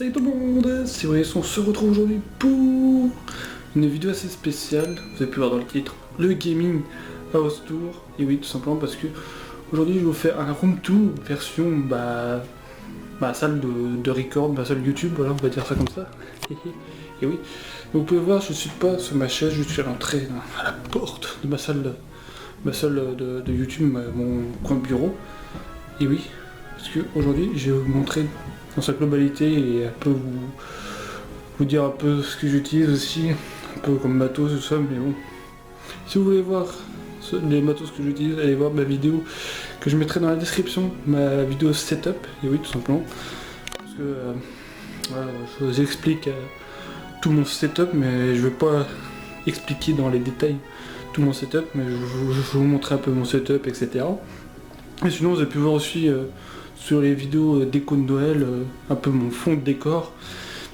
Salut tout le monde, c'est Brice, on se retrouve aujourd'hui pour une vidéo assez spéciale. Vous avez pu voir dans le titre, le Gaming House Tour. Et oui, tout simplement parce que aujourd'hui je vais vous faire un room tour version ma salle de record, ma salle YouTube, voilà, on va dire ça comme ça. Et oui, donc vous pouvez voir, je suis pas sur ma chaise, je suis rentré à la porte de ma salle de YouTube, mon coin bureau. Et oui, parce que aujourd'hui je vais vous montrer dans sa globalité et un peu vous dire un peu ce que j'utilise aussi, un peu comme matos tout ça, mais bon. Si vous voulez voir les matos que j'utilise, allez voir ma vidéo que je mettrai dans la description, ma vidéo setup, et oui tout simplement. Parce que voilà, je vous explique tout mon setup, mais je vais pas expliquer dans les détails tout mon setup, mais je vais vous montrer un peu mon setup, etc. Et sinon vous avez pu voir aussi sur les vidéos déco de Noël, un peu mon fond de décor.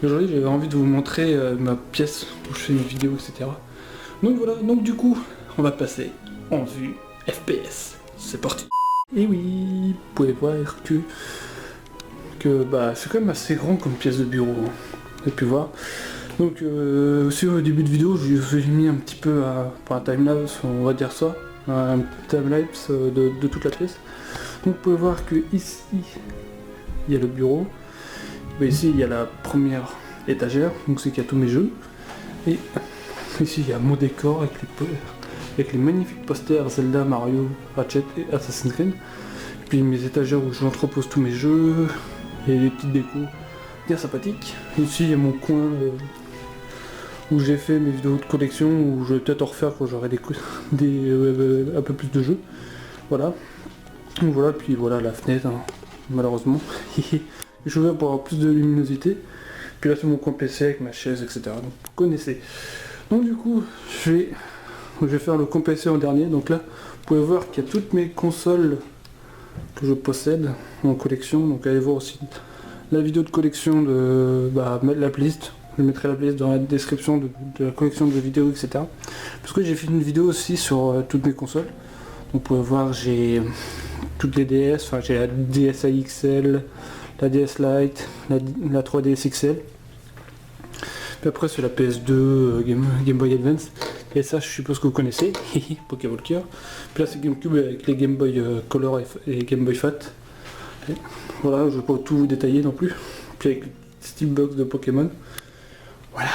Mais aujourd'hui j'avais envie de vous montrer ma pièce où je fais une vidéo, etc. Donc voilà, donc du coup, on va passer en vue FPS. C'est parti. Et oui, vous pouvez voir que c'est quand même assez grand comme pièce de bureau. Hein. Vous avez pu voir. Donc aussi au début de vidéo, je vous ai mis un petit peu pour un timelapse, on va dire ça. Un timelapse de toute la pièce. Donc vous pouvez voir que ici il y a le bureau, mais ici il y a la première étagère, donc c'est qu'il y a tous mes jeux, et ici il y a mon décor avec les magnifiques posters Zelda, Mario, Ratchet et Assassin's Creed, et puis mes étagères où j'entrepose tous mes jeux, et les petites décos bien sympathiques. Ici il y a mon coin où j'ai fait mes vidéos de collection, où je vais peut-être en refaire quand j'aurai un peu plus de jeux, voilà. Donc voilà, puis voilà la fenêtre, hein, malheureusement. Je suis ouvert pour avoir plus de luminosité. Puis là c'est mon coin PC avec ma chaise, etc. Donc vous connaissez. Donc du coup, je vais faire le coin PC en dernier. Donc là, vous pouvez voir qu'il y a toutes mes consoles que je possède en collection. Donc allez voir aussi la vidéo de collection de la playlist. Je mettrai la playlist dans la description de la collection de vidéos, etc. Parce que j'ai fait une vidéo aussi sur toutes mes consoles. Donc vous pouvez voir, j'ai toutes les DS, enfin j'ai la DSi XL, la DS Lite, la 3DS XL. Puis après c'est la PS2, Game Boy Advance. Et ça je suppose que vous connaissez, Pokévolker. Puis là c'est GameCube avec les Game Boy Color et Game Boy Fat. Et voilà, je ne vais pas tout vous détailler non plus. Puis avec le Steelbox de Pokémon. Voilà.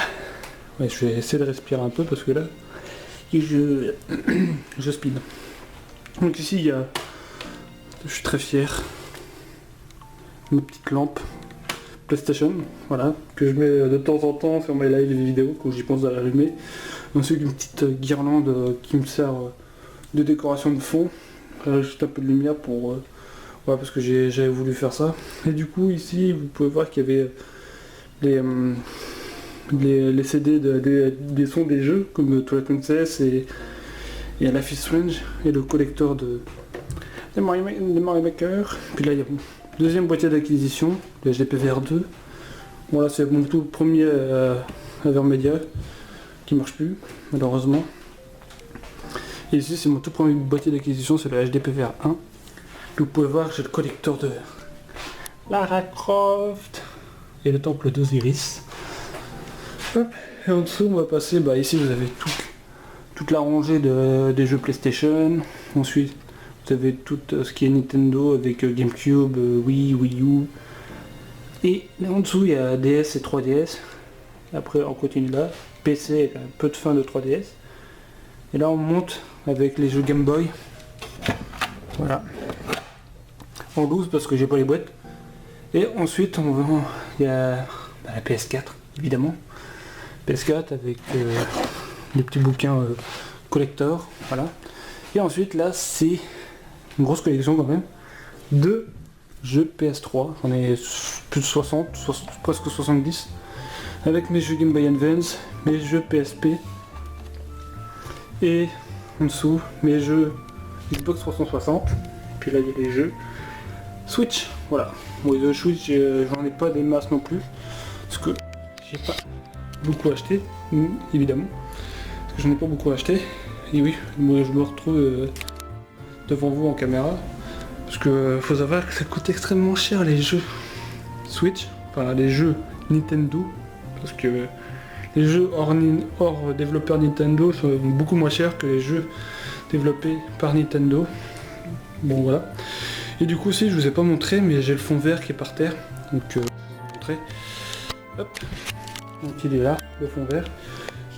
Ouais, je vais essayer de respirer un peu parce que là, je spin. Donc ici il y a, je suis très fier, une petite lampe PlayStation, voilà, que je mets de temps en temps sur mes lives et vidéos quand j'y pense à l'allumer. Ensuite une petite guirlande qui me sert de décoration de fond, juste un peu de lumière pour, voilà, parce que j'avais voulu faire ça. Et du coup ici vous pouvez voir qu'il y avait les CD des sons des jeux comme Twilight Princess et Life is Strange et le collecteur de Mario Maker. Puis là il y a mon deuxième boîtier d'acquisition, le HDPVR2. Voilà, c'est mon tout premier Avermedia qui marche plus malheureusement. Et ici c'est mon tout premier boîtier d'acquisition, c'est le HDPVR1. Vous pouvez voir j'ai le collecteur de Lara Croft et le temple d'Osiris. Hop, et en dessous on va passer, ici vous avez toute la rangée des jeux PlayStation. Ensuite vous avez tout ce qui est Nintendo avec GameCube, Wii U. Et là en dessous il y a DS et 3DS. Après on continue là, PC avec un peu de fin de 3DS. Et là on monte avec les jeux Game Boy. Voilà. En loose parce que j'ai pas les boîtes. Et ensuite il y a la PS4 évidemment. PS4 avec des petits bouquins collector, voilà. Et ensuite là c'est une grosse collection quand même de jeux PS3, j'en ai plus de 60, presque 70, avec mes jeux Game Boy Advance, mes jeux PSP, et en dessous mes jeux Xbox 360, puis là il y a les jeux Switch, voilà. Bon, les jeux Switch j'en ai pas des masses non plus, parce que j'ai pas beaucoup acheté, évidemment, parce que j'en ai pas beaucoup acheté. Et oui, moi je me retrouve devant vous en caméra, parce que faut savoir que ça coûte extrêmement cher les jeux Switch, enfin les jeux Nintendo, parce que les jeux hors développeur Nintendo sont beaucoup moins chers que les jeux développés par Nintendo. Bon voilà. Et du coup aussi je vous ai pas montré, mais j'ai le fond vert qui est par terre, donc je vais vous montrer. Hop. Donc il est là, le fond vert.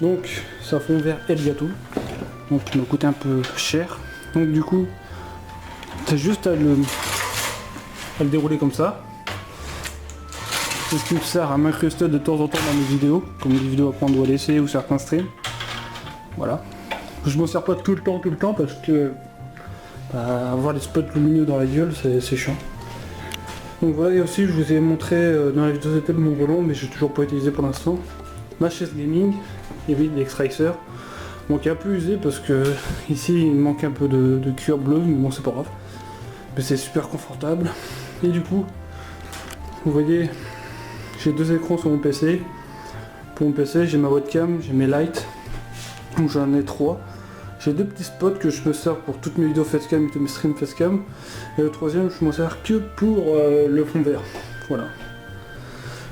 Donc c'est un fond vert Elgato, donc il m'a coûté un peu cher. Donc du coup c'est juste à le dérouler comme ça. C'est ce qui me sert à m'incruster de temps en temps dans mes vidéos, comme des vidéos à prendre ou à laisser ou certains streams. Voilà. Je m'en sers pas tout le temps parce que avoir les spots lumineux dans la gueule c'est chiant. Donc voilà, et aussi je vous ai montré dans la vidéo de mon volant, mais j'ai toujours pas utilisé pour l'instant, ma chaise gaming, et oui, l'X-Racer. Bon, qui est un peu usé parce que ici il manque un peu de cuir bleu, mais bon c'est pas grave. Mais c'est super confortable. Et du coup, vous voyez, j'ai 2 écrans sur mon PC. Pour mon PC, j'ai ma webcam, j'ai mes lights, donc j'en ai 3. J'ai 2 petits spots que je me sers pour toutes mes vidéos facecam et tous mes streams facecam. Et le troisième, je m'en sers que pour le fond vert. Voilà.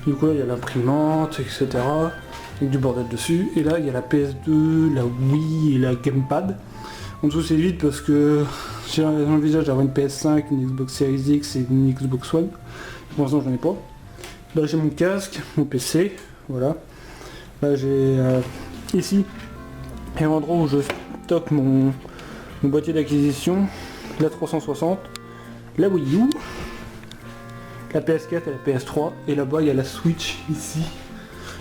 Du coup là, il y a l'imprimante, etc. Avec du bordel dessus. Et là, il y a la PS2, la Wii et la Gamepad. En dessous, c'est vide parce que j'ai envisagé d'avoir une PS5, une Xbox Series X et une Xbox One. Pour l'instant, j'en ai pas. Là, j'ai mon casque, mon PC. Voilà. Là, j'ai ici un endroit où je stocke mon boîtier d'acquisition, la 360, la Wii U, la PS4 et la PS3, et là-bas il y a la Switch ici.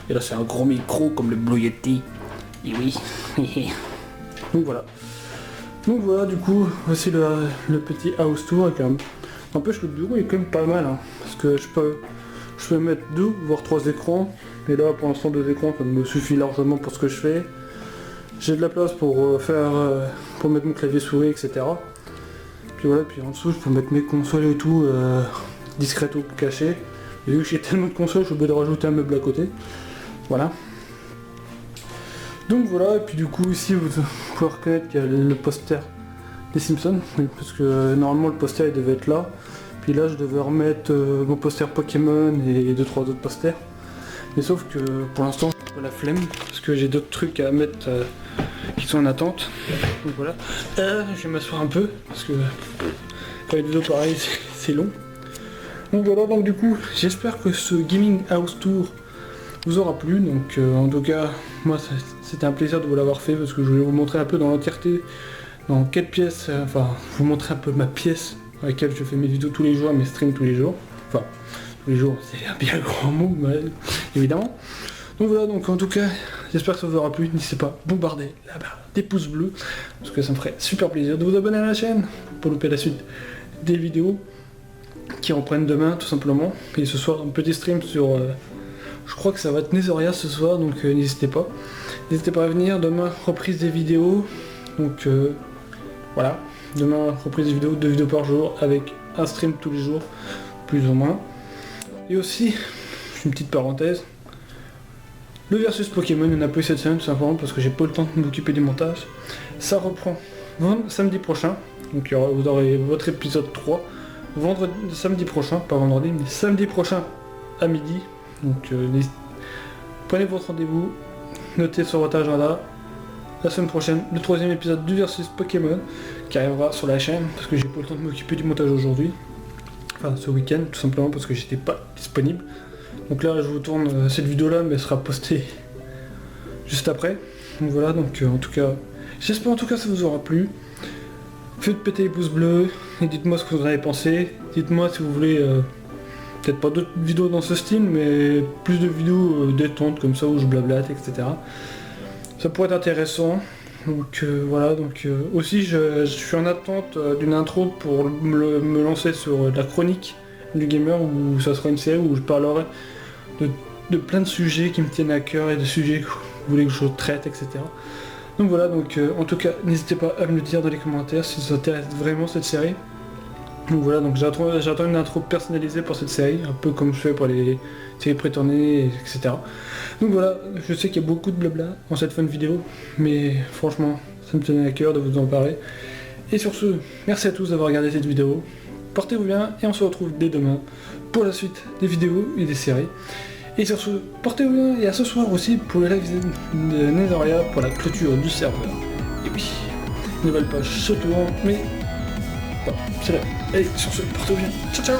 Et là c'est un gros micro comme le Blue Yeti. Et oui. Donc voilà. Donc voilà, du coup, voici le petit house tour avec un... N'empêche, le bureau est quand même pas mal, hein, parce que je peux mettre 2 voire 3 écrans. Et là pour l'instant 2 écrans ça me suffit largement pour ce que je fais. J'ai de la place pour pour mettre mon clavier souris, etc. Puis voilà, puis en dessous je peux mettre mes consoles et tout discreto caché. Et vu que j'ai tellement de consoles, je suis obligé de rajouter un meuble à côté. Voilà. Donc voilà, et puis du coup ici vous pouvez reconnaître qu'il y a le poster des Simpsons, parce que normalement le poster il devait être là. Puis là je devais remettre mon poster Pokémon et 2-3 autres posters. Mais sauf que pour l'instant j'ai pas la flemme, parce que j'ai d'autres trucs à mettre qui sont en attente. Donc voilà. Je vais m'asseoir un peu, parce que faire une vidéo pareille c'est long. Donc voilà, donc du coup j'espère que ce Gaming House Tour vous aura plu. Donc en tout cas moi c'était un plaisir de vous l'avoir fait, parce que je voulais vous montrer un peu dans l'entièreté dans quelle pièce, enfin vous montrer un peu ma pièce dans laquelle je fais mes vidéos tous les jours, mes streams tous les jours. Enfin tous les jours c'est un bien grand mot, mais, évidemment. Donc voilà, donc en tout cas j'espère que ça vous aura plu. N'hésitez pas à bombarder la barre des pouces bleus, parce que ça me ferait super plaisir de vous abonner à la chaîne pour louper la suite des vidéos qui reprennent demain tout simplement. Et ce soir un petit stream sur je crois que ça va être Nezoria ce soir, donc n'hésitez pas à venir. Demain reprise des vidéos, donc voilà, demain reprise des vidéos, 2 vidéos par jour avec un stream tous les jours plus ou moins. Et aussi une petite parenthèse, le versus Pokémon, il n'y en a plus cette semaine tout simplement parce que j'ai pas le temps de m'occuper du montage. Ça reprend samedi prochain, donc vous aurez votre épisode 3 samedi prochain, pas vendredi, mais samedi prochain à midi. Donc prenez votre rendez-vous, notez sur votre agenda. La semaine prochaine, le 3e épisode du versus Pokémon qui arrivera sur la chaîne, parce que j'ai pas le temps de m'occuper du montage aujourd'hui. Enfin ce week-end, tout simplement parce que j'étais pas disponible. Donc là je vous tourne cette vidéo là, mais elle sera postée juste après. Donc voilà, donc en tout cas, j'espère en tout cas que ça vous aura plu. Faites péter les pouces bleus et dites-moi ce que vous en avez pensé. Dites-moi si vous voulez peut-être pas d'autres vidéos dans ce style, mais plus de vidéos détentes comme ça où je blablate, etc. Ça pourrait être intéressant. Donc voilà, donc aussi je suis en attente d'une intro pour me lancer sur la chronique du gamer, où ça sera une série où je parlerai de plein de sujets qui me tiennent à cœur et de sujets que vous voulez que je traite, etc. Donc voilà, donc en tout cas n'hésitez pas à me le dire dans les commentaires si ça vous intéresse vraiment cette série. Donc voilà, donc j'attends une intro personnalisée pour cette série, un peu comme je fais pour les séries prétournées, etc. Donc voilà, je sais qu'il y a beaucoup de blabla dans cette fin de vidéo, mais franchement, ça me tenait à cœur de vous en parler. Et sur ce, merci à tous d'avoir regardé cette vidéo, portez-vous bien, et on se retrouve dès demain pour la suite des vidéos et des séries. Et sur ce, portez-vous bien, et à ce soir aussi pour le live de Netherria pour la clôture du serveur. Et oui, nouvelle page Château, mais... Bon, c'est là. Allez, sur ce, portez-vous bien. Ciao, ciao.